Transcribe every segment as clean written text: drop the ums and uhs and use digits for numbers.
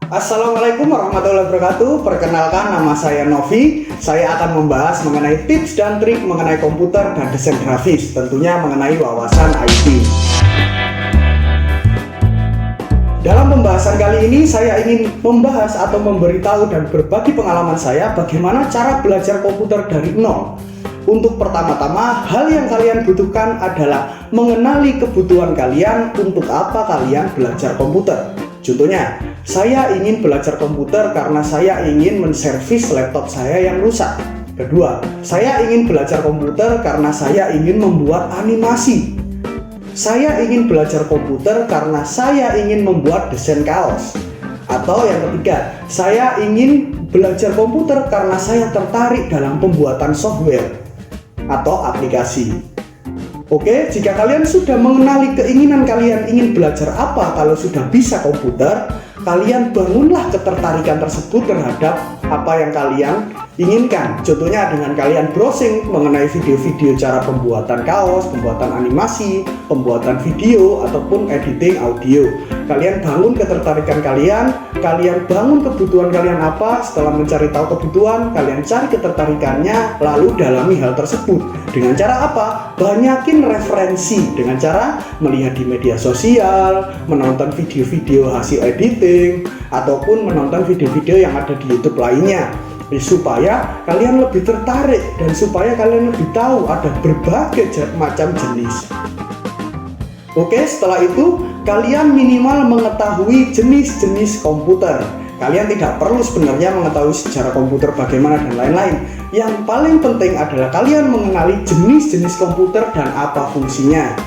Assalamualaikum warahmatullahi wabarakatuh. Perkenalkan, nama saya Novi. Saya akan membahas mengenai tips dan trik mengenai komputer dan desain grafis, tentunya mengenai wawasan IT. Dalam pembahasan kali ini saya ingin membahas atau memberitahu dan berbagi pengalaman saya bagaimana cara belajar komputer dari nol. Untuk pertama-tama, hal yang kalian butuhkan adalah mengenali kebutuhan kalian untuk apa kalian belajar komputer. Contohnya, saya ingin belajar komputer karena saya ingin menservis laptop saya yang rusak. Kedua, saya ingin belajar komputer karena saya ingin membuat animasi. Saya ingin belajar komputer karena saya ingin membuat desain kaos. Atau yang ketiga, saya ingin belajar komputer karena saya tertarik dalam pembuatan software atau aplikasi. Oke, jika kalian sudah mengenali keinginan kalian ingin belajar apa kalau sudah bisa komputer, kalian bangunlah ketertarikan tersebut terhadap apa yang kalian inginkan. Contohnya dengan kalian browsing mengenai video-video cara pembuatan kaos, pembuatan animasi, pembuatan video, ataupun editing audio. Kalian bangun ketertarikan kalian bangun kebutuhan kalian apa. Setelah mencari tahu kebutuhan, kalian cari ketertarikannya, lalu dalami hal tersebut. Dengan cara apa? Banyakin referensi dengan cara melihat di media sosial, menonton video-video hasil editing, ataupun menonton video-video yang ada di YouTube lainnya. Supaya kalian lebih tertarik dan supaya kalian lebih tahu ada berbagai macam jenis. Oke, setelah itu kalian minimal mengetahui jenis-jenis komputer. Kalian tidak perlu sebenarnya mengetahui sejarah komputer bagaimana dan lain-lain. Yang paling penting adalah kalian mengenali jenis-jenis komputer dan apa fungsinya.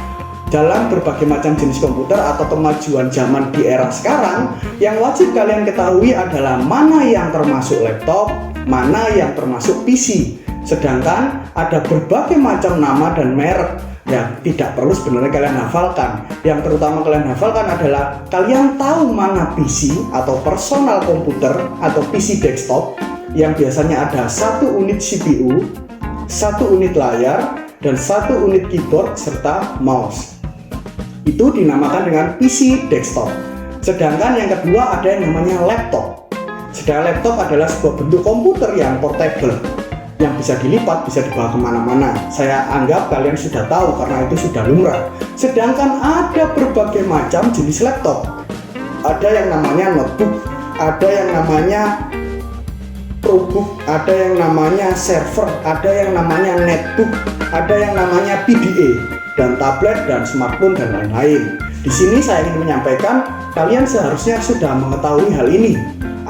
Dalam berbagai macam jenis komputer atau kemajuan zaman di era sekarang, yang wajib kalian ketahui adalah mana yang termasuk laptop, mana yang termasuk PC. Sedangkan ada berbagai macam nama dan merek yang tidak perlu sebenarnya kalian hafalkan. Yang terutama kalian hafalkan adalah kalian tahu mana PC atau personal komputer atau PC desktop yang biasanya ada 1 unit CPU, 1 unit layar, dan 1 unit keyboard serta mouse. Itu dinamakan dengan PC desktop. Sedangkan yang kedua ada yang namanya laptop. Sedangkan laptop adalah sebuah bentuk komputer yang portable, yang bisa dilipat, bisa dibawa kemana-mana. Saya anggap kalian sudah tahu karena itu sudah lumrah. Sedangkan ada berbagai macam jenis laptop. Ada yang namanya notebook, ada yang namanya ProBook, ada yang namanya server, ada yang namanya netbook, ada yang namanya PDA, dan tablet dan smartphone dan lain-lain. Di sini saya ingin menyampaikan kalian seharusnya sudah mengetahui hal ini.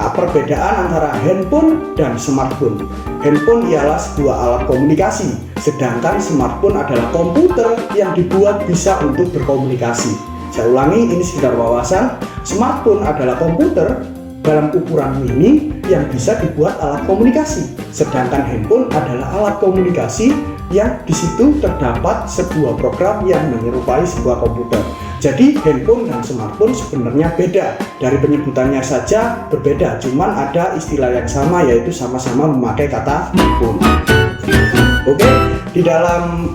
Perbedaan antara handphone dan smartphone. Handphone ialah sebuah alat komunikasi, sedangkan smartphone adalah komputer yang dibuat bisa untuk berkomunikasi. Saya ulangi, ini sekedar wawasan. Smartphone adalah komputer dalam ukuran mini yang bisa dibuat alat komunikasi, sedangkan handphone adalah alat komunikasi yang di situ terdapat sebuah program yang menyerupai sebuah komputer. Jadi handphone dan smartphone sebenarnya beda, dari penyebutannya saja berbeda, cuman ada istilah yang sama, yaitu sama-sama memakai kata handphone. Oke, di dalam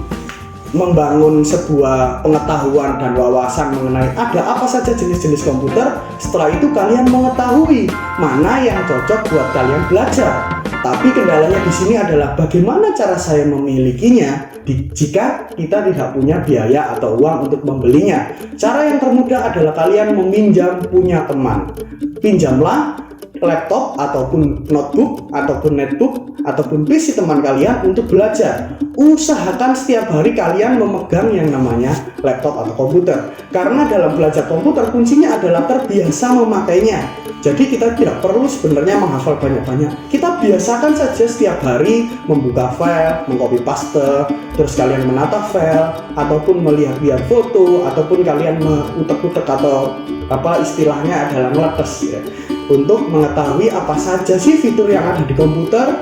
membangun sebuah pengetahuan dan wawasan mengenai ada apa saja jenis-jenis komputer, setelah itu kalian mengetahui mana yang cocok buat kalian belajar. Tapi kendalanya di sini adalah bagaimana cara saya memilikinya jika kita tidak punya biaya atau uang untuk membelinya. Cara yang termudah adalah kalian meminjam punya teman. Pinjamlah laptop ataupun notebook ataupun netbook ataupun PC teman kalian untuk belajar. Usahakan setiap hari kalian memegang yang namanya laptop atau komputer, karena dalam belajar komputer kuncinya adalah terbiasa memakainya. Jadi kita tidak perlu sebenarnya menghafal banyak-banyak. Kita biasakan saja setiap hari membuka file, mengcopy paste, terus kalian menata file ataupun melihat foto, ataupun kalian mengutek-utek atau apa istilahnya adalah meletes ya, untuk mengetahui apa saja sih fitur yang ada di komputer.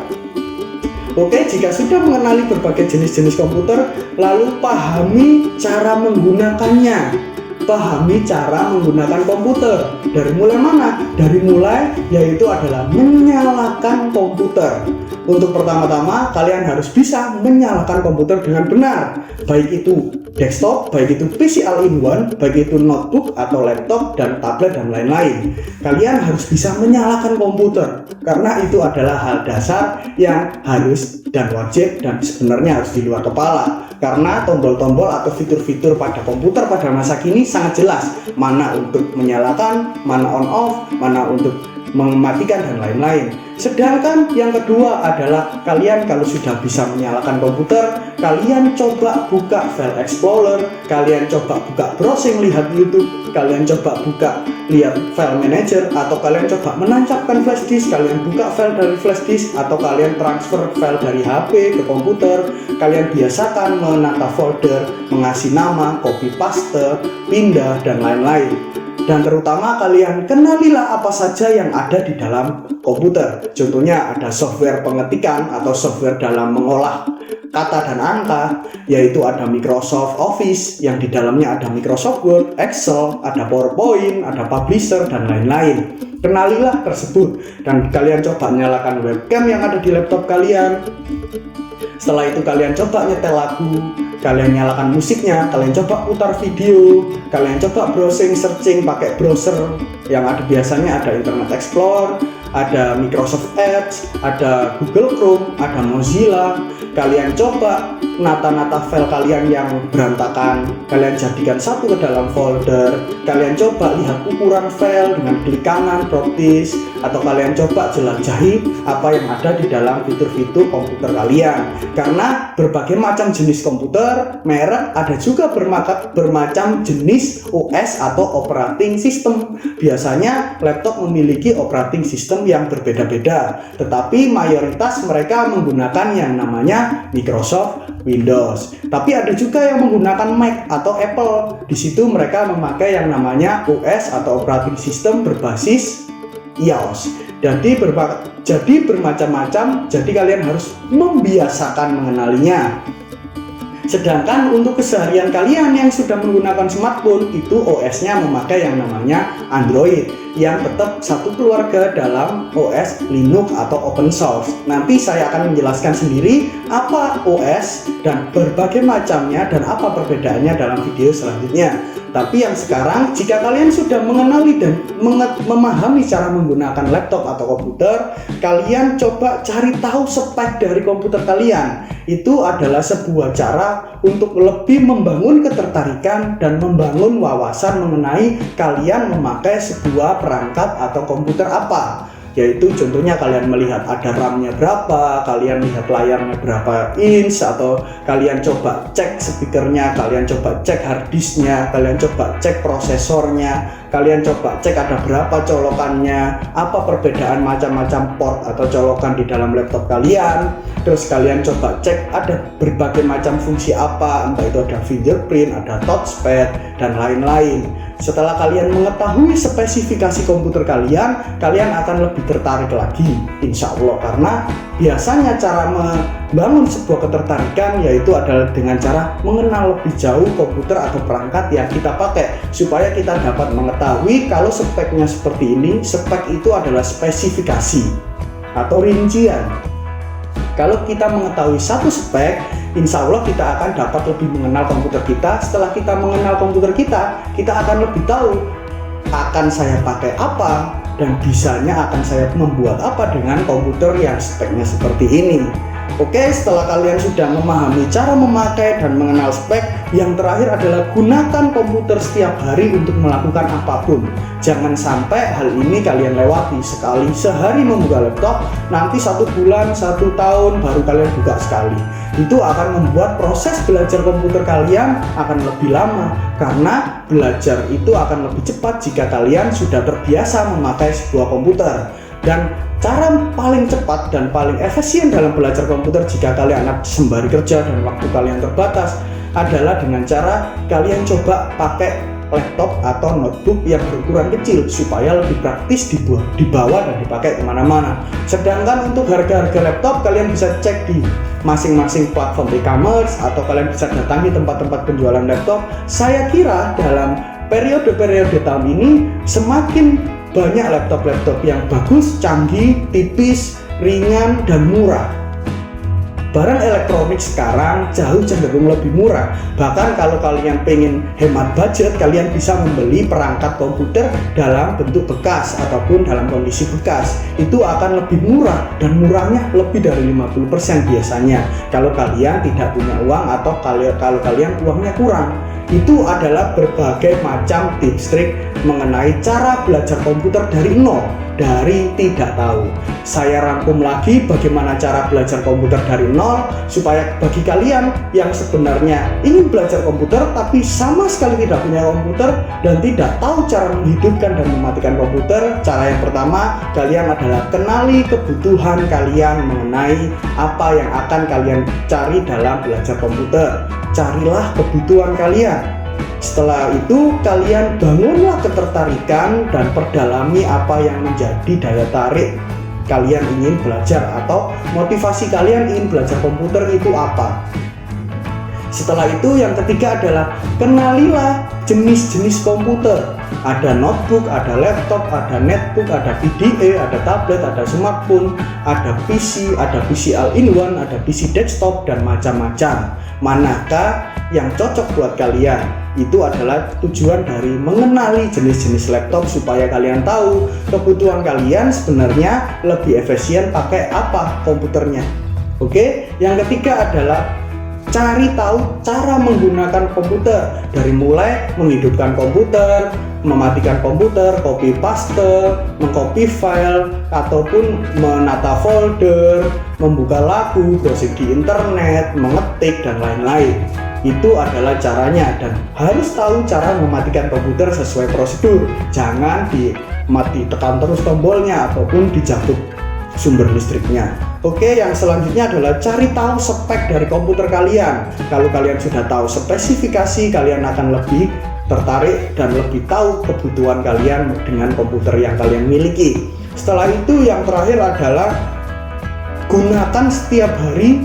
Oke, jika sudah mengenali berbagai jenis-jenis komputer, lalu pahami cara menggunakannya. pahami cara menggunakan komputer. Dari mulai mana? Dari mulai yaitu adalah menyalakan komputer. Untuk pertama-tama kalian harus bisa menyalakan komputer dengan benar, baik itu desktop, baik itu PC all-in-one, baik itu notebook atau laptop dan tablet dan lain-lain. Kalian harus bisa menyalakan komputer karena itu adalah hal dasar yang harus dan wajib dan sebenarnya harus di luar kepala. Karena tombol-tombol atau fitur-fitur pada komputer pada masa kini sangat jelas, mana untuk menyalakan, mana on off, mana untuk mematikan dan lain-lain. Sedangkan yang kedua adalah kalian kalau sudah bisa menyalakan komputer, kalian coba buka file explorer, kalian coba buka browsing lihat YouTube, kalian coba buka lihat file manager, atau kalian coba menancapkan flash disk, kalian buka file dari flash disk, atau kalian transfer file dari HP ke komputer. Kalian biasakan menata folder, mengasih nama, copy paste, pindah dan lain-lain. Dan terutama kalian kenalilah apa saja yang ada di dalam komputer. Contohnya ada software pengetikan atau software dalam mengolah kata dan angka, yaitu ada Microsoft Office yang di dalamnya ada Microsoft Word, Excel, ada PowerPoint, ada Publisher dan lain-lain. Kenalilah tersebut dan kalian coba nyalakan webcam yang ada di laptop kalian. Setelah itu kalian coba nyetel lagu, kalian nyalakan musiknya, kalian coba putar video, kalian coba browsing searching pakai browser yang ada, biasanya ada Internet Explorer, ada Microsoft Edge, ada Google Chrome, ada Mozilla. Kalian coba nata-nata file kalian yang berantakan, kalian jadikan satu ke dalam folder. Kalian coba lihat ukuran file dengan klik kanan proptis, atau kalian coba jelajahi apa yang ada di dalam fitur-fitur komputer kalian. Karena berbagai macam jenis komputer, merek, ada juga bermacam jenis OS atau operating system. Biasanya laptop memiliki operating system yang berbeda-beda, tetapi mayoritas mereka menggunakan yang namanya Microsoft Windows. Tapi ada juga yang menggunakan Mac atau Apple. Di situ mereka memakai yang namanya OS atau operating system berbasis iOS. Jadi bermacam-macam. Jadi kalian harus membiasakan mengenalinya. Sedangkan untuk keseharian kalian yang sudah menggunakan smartphone, itu OS-nya memakai yang namanya Android, yang tetap satu keluarga dalam OS Linux atau open source. Nanti saya akan menjelaskan sendiri apa OS dan berbagai macamnya dan apa perbedaannya dalam video selanjutnya. Tapi yang sekarang, jika kalian sudah mengenali dan memahami cara menggunakan laptop atau komputer, kalian coba cari tahu spek dari komputer kalian. Itu adalah sebuah cara untuk lebih membangun ketertarikan dan membangun wawasan mengenai kalian memakai sebuah perangkat atau komputer apa. Yaitu contohnya kalian melihat ada RAM-nya berapa, kalian lihat layarnya berapa inch, atau kalian coba cek speakernya, kalian coba cek hard disknya, kalian coba cek prosesornya, kalian coba cek ada berapa colokannya, apa perbedaan macam-macam port atau colokan di dalam laptop kalian. Terus kalian coba cek ada berbagai macam fungsi apa, entah itu ada fingerprint, ada touchpad dan lain-lain. Setelah kalian mengetahui spesifikasi komputer kalian akan lebih tertarik lagi, insya Allah. Karena biasanya cara membangun sebuah ketertarikan yaitu adalah dengan cara mengenal lebih jauh komputer atau perangkat yang kita pakai, supaya kita dapat mengetahui kalau speknya seperti ini. Spek itu adalah spesifikasi atau rincian. Kalau kita mengetahui satu spek, insya Allah kita akan dapat lebih mengenal komputer kita. Setelah kita mengenal komputer kita akan lebih tahu akan saya pakai apa dan bisanya akan saya membuat apa dengan komputer yang speknya seperti ini. Oke, setelah kalian sudah memahami cara memakai dan mengenal spek, yang terakhir adalah gunakan komputer setiap hari untuk melakukan apapun. Jangan sampai hal ini kalian lewati. Sekali sehari membuka laptop, nanti 1 bulan, 1 tahun baru kalian buka sekali. Itu akan membuat proses belajar komputer kalian akan lebih lama, karena belajar itu akan lebih cepat jika kalian sudah terbiasa memakai sebuah komputer. Dan cara paling cepat dan paling efisien dalam belajar komputer jika kalian sembari kerja dan waktu kalian terbatas adalah dengan cara kalian coba pakai laptop atau notebook yang berukuran kecil supaya lebih praktis dibawa dan dipakai kemana-mana. Sedangkan untuk harga-harga laptop kalian bisa cek di masing-masing platform e-commerce atau kalian bisa datangi tempat-tempat penjualan laptop. Saya kira dalam periode-periode tahun ini semakin banyak laptop-laptop yang bagus, canggih, tipis, ringan, dan murah. Barang elektronik sekarang jauh cenderung lebih murah. Bahkan kalau kalian pengen hemat budget, kalian bisa membeli perangkat komputer dalam bentuk bekas ataupun dalam kondisi bekas. Itu akan lebih murah, dan murahnya lebih dari 50% biasanya. Kalau kalian tidak punya uang atau kalau kalian uangnya kurang. Itu adalah berbagai macam tips trik mengenai cara belajar komputer dari nol, dari tidak tahu. Saya rangkum lagi bagaimana cara belajar komputer dari nol, supaya bagi kalian yang sebenarnya ingin belajar komputer tapi sama sekali tidak punya komputer dan tidak tahu cara menghidupkan dan mematikan komputer. Cara yang pertama, kalian adalah kenali kebutuhan kalian mengenai apa yang akan kalian cari dalam belajar komputer. Carilah kebutuhan kalian. Setelah itu kalian bangunlah ketertarikan dan perdalami apa yang menjadi daya tarik kalian ingin belajar atau motivasi kalian ingin belajar komputer itu apa. Setelah itu yang ketiga adalah kenalilah jenis-jenis komputer. Ada notebook, ada laptop, ada netbook, ada PDA, ada tablet, ada smartphone, ada PC, ada PC all-in-one, ada PC desktop, dan macam-macam. Manakah yang cocok buat kalian? Itu adalah tujuan dari mengenali jenis-jenis laptop supaya kalian tahu kebutuhan kalian sebenarnya lebih efisien pakai apa komputernya. Oke, yang ketiga adalah cari tahu cara menggunakan komputer, dari mulai menghidupkan komputer, mematikan komputer, copy paste, mengcopy file, ataupun menata folder, membuka lagu, browsing di internet, mengetik, dan lain-lain. Itu adalah caranya, dan harus tahu cara mematikan komputer sesuai prosedur. Jangan tekan terus tombolnya ataupun dicabut sumber listriknya. Oke, yang selanjutnya adalah cari tahu spek dari komputer kalian. Kalau kalian sudah tahu spesifikasi, kalian akan lebih tertarik dan lebih tahu kebutuhan kalian dengan komputer yang kalian miliki. Setelah itu yang terakhir adalah gunakan setiap hari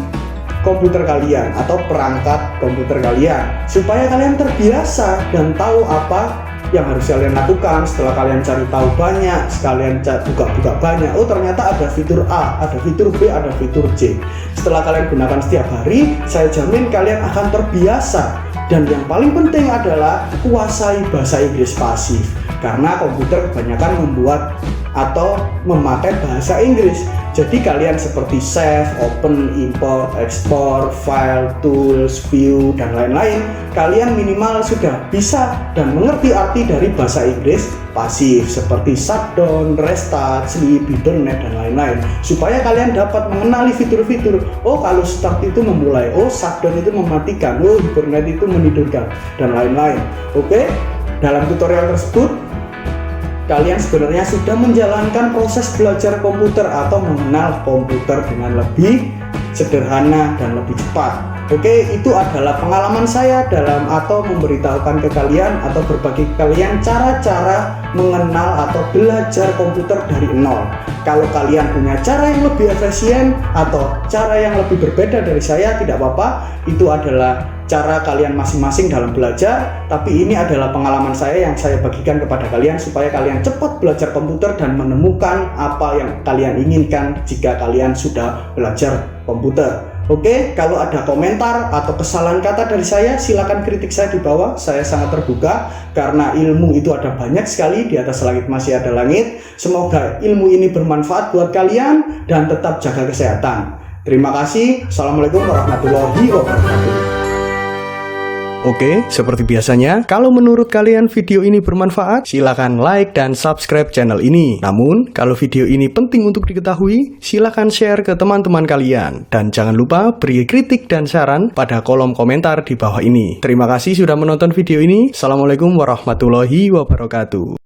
komputer kalian atau perangkat komputer kalian supaya kalian terbiasa dan tahu apa yang harus kalian lakukan. Setelah kalian cari tahu banyak, sekalian buka-buka banyak, oh ternyata ada fitur A, ada fitur B, ada fitur C. Setelah kalian gunakan setiap hari, saya jamin kalian akan terbiasa. Dan yang paling penting adalah kuasai bahasa Inggris pasif, karena komputer kebanyakan membuat atau memakai bahasa Inggris. Jadi kalian seperti save, open, import, export, file, tools, view, dan lain-lain, kalian minimal sudah bisa dan mengerti arti dari bahasa Inggris pasif seperti shutdown, restart, sleep, hibernate, dan lain-lain, supaya kalian dapat mengenali fitur-fitur. Oh, kalau start itu memulai, oh shutdown itu mematikan, oh hibernate itu menidurkan, dan lain-lain. Oke, dalam tutorial tersebut kalian sebenarnya sudah menjalankan proses belajar komputer atau mengenal komputer dengan lebih sederhana dan lebih cepat. Oke, itu adalah pengalaman saya dalam atau memberitahukan ke kalian atau berbagi ke kalian cara-cara mengenal atau belajar komputer dari nol. Kalau kalian punya cara yang lebih efisien atau cara yang lebih berbeda dari saya, tidak apa-apa. Itu adalah cara kalian masing-masing dalam belajar, tapi ini adalah pengalaman saya yang saya bagikan kepada kalian supaya kalian cepat belajar komputer dan menemukan apa yang kalian inginkan jika kalian sudah belajar komputer. Oke, kalau ada komentar atau kesalahan kata dari saya, silakan kritik saya di bawah. Saya sangat terbuka karena ilmu itu ada banyak sekali, di atas langit masih ada langit. Semoga ilmu ini bermanfaat buat kalian dan tetap jaga kesehatan. Terima kasih. Assalamualaikum warahmatullahi wabarakatuh. Oke, seperti biasanya, kalau menurut kalian video ini bermanfaat, silakan like dan subscribe channel ini. Namun, kalau video ini penting untuk diketahui, silakan share ke teman-teman kalian. Dan jangan lupa beri kritik dan saran pada kolom komentar di bawah ini. Terima kasih sudah menonton video ini. Assalamualaikum warahmatullahi wabarakatuh.